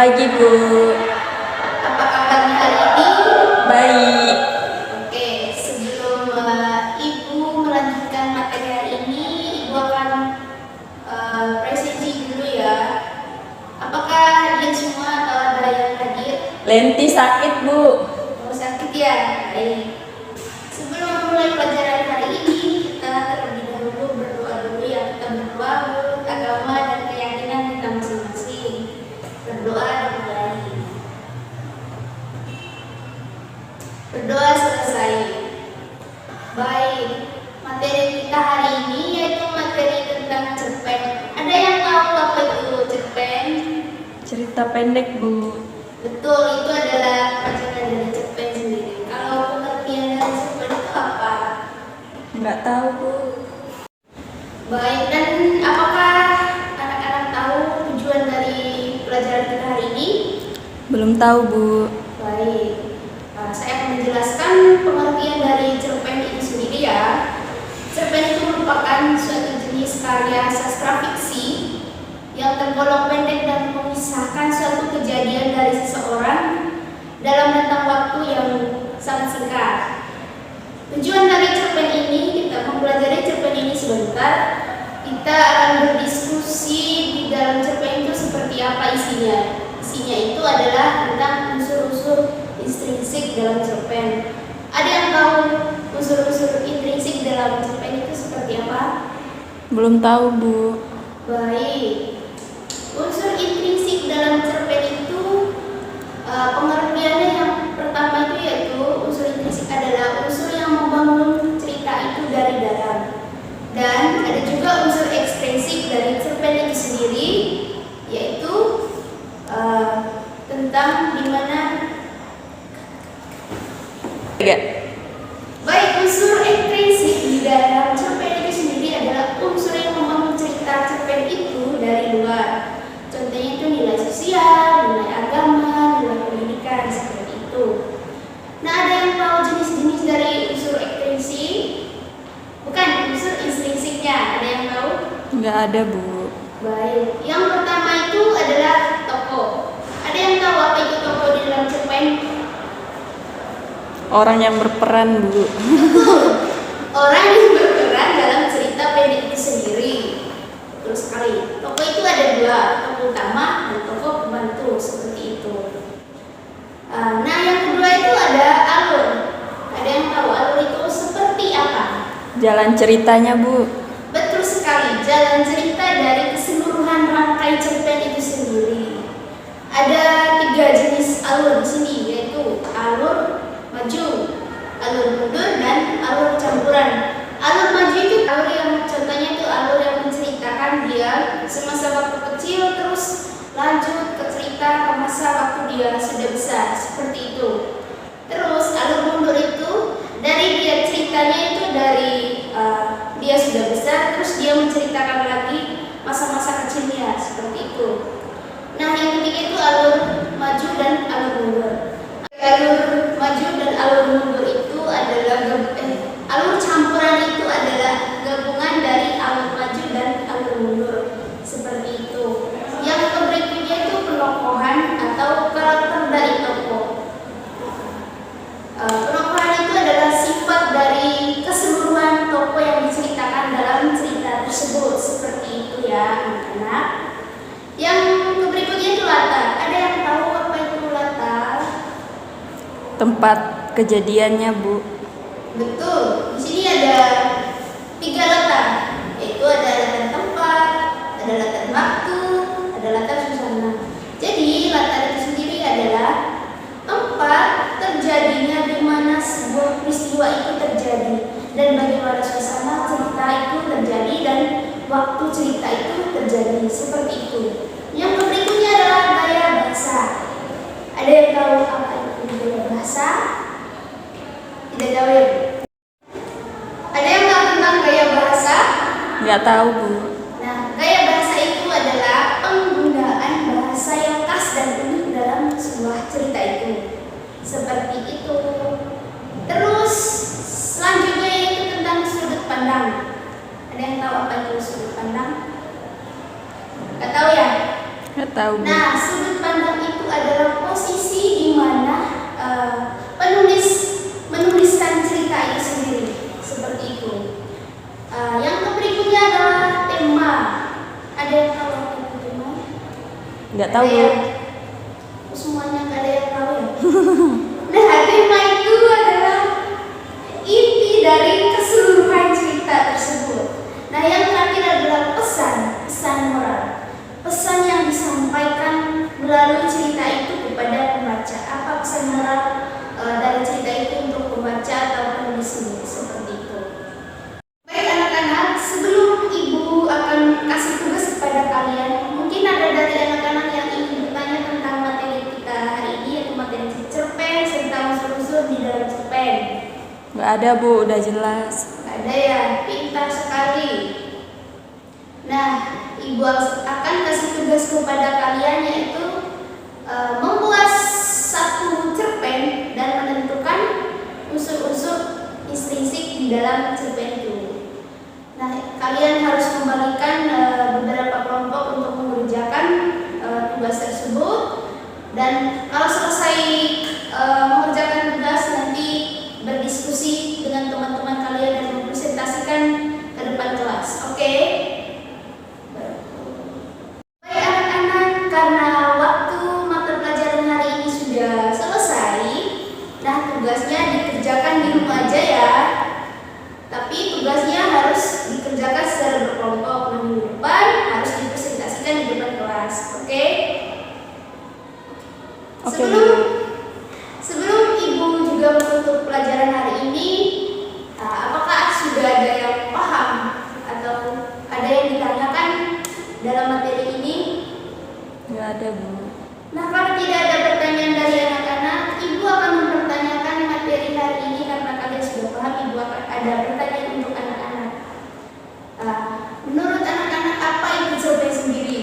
pagi, Bu. Apa kabarnya hari ini? Baik. Oke, sebelum Ibu melanjutkan materi hari ini, Ibu akan presentasi dulu ya. Apakah hadir semua atau ada yang hadir? Lenti sakit, Bu. Oh, sakit ya? Baik. Sebelum memulai pelajaran hari ini, kita terlebih dahulu berdoa dulu ya. Kita berdoa menurut agama dan keyakinan kita masing-masing. Berdoa dimulai. Berdoa selesai. Baik, materi kita hari ini yaitu materi tentang cerpen. Ada yang tahu apa itu cerpen? Cerita pendek, Bu. Betul, itu adalah pelajaran dari cerpen sendiri. Kalau pengertian dari cerpen itu apa? Nggak tahu, Bu. Baik, dan apakah anak-anak tahu tujuan dari pelajaran kita hari ini? Belum tahu, Bu. Baik, saya akan menjelaskan pengertian dari cerpen itu sendiri ya. Cerpen itu merupakan suatu jenis karya sastra fiksi yang tergolong pendek dan mengisahkan suatu kejadian dari seseorang dalam rentang waktu yang sangat singkat. Tujuan dari cerpen ini, kita mempelajari cerpen ini sebentar. Kita akan berdiskusi di dalam cerpen itu seperti apa isinya. Isinya itu adalah tentang unsur-unsur intrinsik dalam cerpen. Ada yang tahu unsur-unsur intrinsik dalam cerpen itu seperti apa? Belum tahu, Bu. Baik. Unsur intrinsik dalam cerpen itu pengertiannya yang pertama itu yaitu unsur intrinsik adalah unsur yang membangun cerita itu dari dalam. Dan ada juga unsur ekstrinsik dari cerpen itu sendiri, yaitu tentang dimana baik unsur ekstrinsik di dalam cerpen itu sendiri adalah unsur yang membangun cerita cerpen itu dari luar. Contohnya itu nilai sosial, nilai agama, nilai pendidikan seperti itu. Nah, ada yang tahu jenis-jenis dari unsur ekstrinsik? Bukan, unsur intrinsiknya. Ada yang tahu? Nggak ada, Bu. Baik, yang pertama itu adalah tokoh. Ada yang tahu apa itu tokoh di dalam cerpen? Orang yang berperan, Bu. Betul, orang yang berperan dalam cerita pendek itu sendiri. Betul sekali. Tokoh itu ada dua, tokoh utama dan tokoh pembantu seperti itu. Nah, yang kedua itu ada alur. Ada yang tahu alur itu seperti apa? Jalan ceritanya, Bu. Betul sekali, jalan cerita dari keseluruhan rangkai cerpen itu sendiri. Ada 3 jenis alur di sini, yaitu alur maju, alur mundur, dan alur campuran. Alur maju itu alur yang contohnya itu alur yang menceritakan dia semasa waktu kecil terus lanjut ke cerita ke masa waktu dia sudah besar, seperti itu. Terus alur mundur itu dari dia ceritanya itu dari dia sudah besar terus dia menceritakan lagi masa-masa kecilnya, seperti itu. Nah, yang ketiga itu alur maju dan alur mundur. Alur maju dan alur mundur itu adalah alur campuran itu adalah gabungan dari alur maju dan alur mundur, seperti itu. Yang berikutnya itu penokohan atau karakter dari tokoh. Penokohan itu adalah sifat dari keseluruhan tokoh yang diceritakan dalam cerita tersebut, seperti itu ya anak-anak. Yang berikutnya itu latar. Ada yang tahu apa itu latar? Tempat kejadiannya, Bu. Betul. Di sini ada 3 latar, yaitu ada latar tempat, ada latar waktu, ada latar suasana. Jadi latar itu sendiri adalah tempat terjadinya di mana sebuah peristiwa itu terjadi dan bagaimana suasana cerita itu terjadi dan waktu cerita itu terjadi, seperti itu. Yang berikutnya adalah gaya bahasa. Ada yang tahu apa itu gaya bahasa? Tidak tahu ya? Ada yang tahu tentang gaya bahasa? Nggak tahu, Bu. Nah, gaya bahasa itu adalah penggunaan bahasa yang khas dan unik dalam sebuah cerita itu. Seperti itu. Terus selanjutnya yaitu tentang sudut pandang. Ada yang tahu apa itu sudut pandang? Nggak tahu ya? Nggak tahu, Bu. Nah, sudut pandang itu adalah posisi di mana penulis menuliskan cerita itu sendiri, seperti itu. Yang berikutnya adalah tema. Ada yang tahu apa itu tema? Nggak tahu, Ada Bu. yang- Semuanya nggak ada yang tahu ya. Nah, tema itu adalah inti dari keseluruhan cerita tersebut. Nah, yang terakhir adalah pesan moral. Pesan yang disampaikan melalui cerita itu kepada pembaca. Apa pesan moral dari cerita itu untuk pembaca atau penulis ini? Seperti itu. Baik anak-anak, sebelum ibu akan kasih tugas kepada kalian, mungkin ada dari anak-anak yang ingin bertanya tentang materi kita hari ini, yaitu materi cerpen serta unsur-unsur di dalam cerpen. Nggak ada, Bu. Udah jelas. Ada ya, pintar sekali. Nah, ibu akan kasih tugas kepada kalian, yaitu membuat satu cerpen dan menentukan unsur-unsur intrinsik di dalam cerpen itu. Nah, kalian harus membagikan beberapa kelompok untuk mengerjakan tugas tersebut. Dan kalau selesai mengerjakan tugas, nanti berdiskusi dengan teman-teman kalian dan mempresentasikan ke depan kelas. Oke? Baik anak-anak, karena waktu mata pelajaran hari ini sudah selesai, nah tugasnya dikerjakan di rumah aja ya. Tapi tugasnya harus dikerjakan secara berkelompok. Nah, minggu depan harus dipresentasikan di depan kelas. Oke? Oke, Sebelum ibu juga menutup pelajaran hari ini, apakah sudah ada yang paham atau ada yang ditanyakan dalam materi ini? Nggak ada, Bu. Nah, kalau tidak ada pertanyaan dari anak-anak, ibu akan mempertanyakan materi hari ini karena kalian sudah paham. Ibu akan ada pertanyaan untuk anak-anak. Menurut anak-anak, apa itu cerpen sendiri?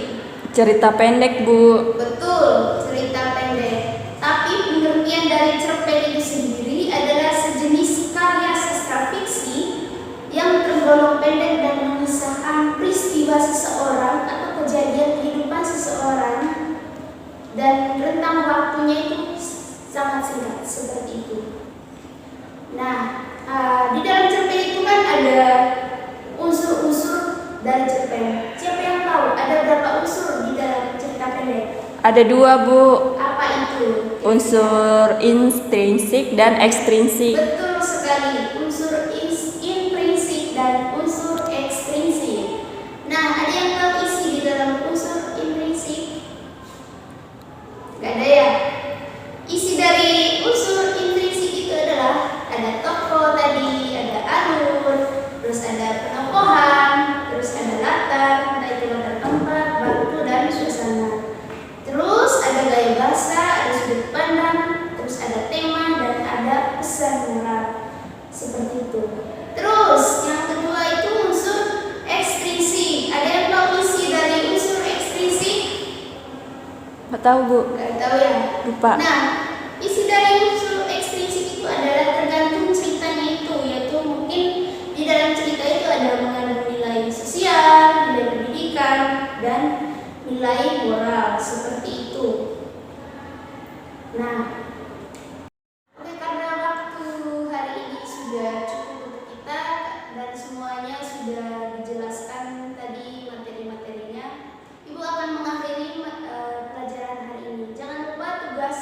Cerita pendek, Bu. Betul, cerita pendek. Tapi pengertian dari cerpen itu sendiri adalah sejenis karya sastra fiksi yang tergolong pendek dan mengisahkan peristiwa seseorang atau kejadian kehidupan seseorang, dan rentang waktunya itu sangat singkat, seperti itu. Nah, di dalam cerpen itu kan ada unsur-unsur dari cerpen. Siapa yang tahu ada berapa unsur di dalam cerita pendek? Ada 2, Bu. Apa itu? Unsur intrinsik dan ekstrinsik. Betul sekali, unsur intrinsik dan unsur ekstrinsik. Nah, ada yang tahu isi di dalam unsur intrinsik? Gak ada ya? Isi dari unsur intrinsik itu adalah ada tokoh tadi, ada alur, terus ada penokohan, terus ada latar, entah itu latar tempat, waktu, dan suasana. Terus ada gaya bahasa, ada sudut pandang, terus ada tema, dan ada pesan moral. Seperti itu. Terus yang kedua itu unsur ekstrinsik. Ada yang tahu isi dari unsur ekstrinsik? Nggak tahu, Bu. Gak tahu ya? Lupa. Nah, isi dari unsur ekstrinsik itu adalah tergantung ceritanya itu, yaitu mungkin di dalam cerita itu ada mengandung nilai sosial, nilai pendidikan, dan nilai moral, seperti itu. Nah, oke, karena waktu hari ini sudah cukup untuk kita dan semuanya sudah dijelaskan tadi materi-materinya, Ibu akan mengakhiri pelajaran hari ini. Jangan lupa tugas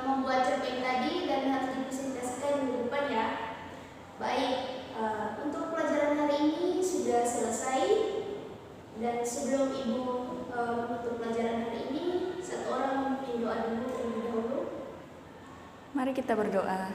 membuat cerpen tadi dan harus dipresentasikan minggu depan ya. Baik, untuk pelajaran hari ini sudah selesai. Dan sebelum Ibu menutup pelajaran hari ini, satu orang memimpin doa dulu terlebih dahulu. Mari kita berdoa.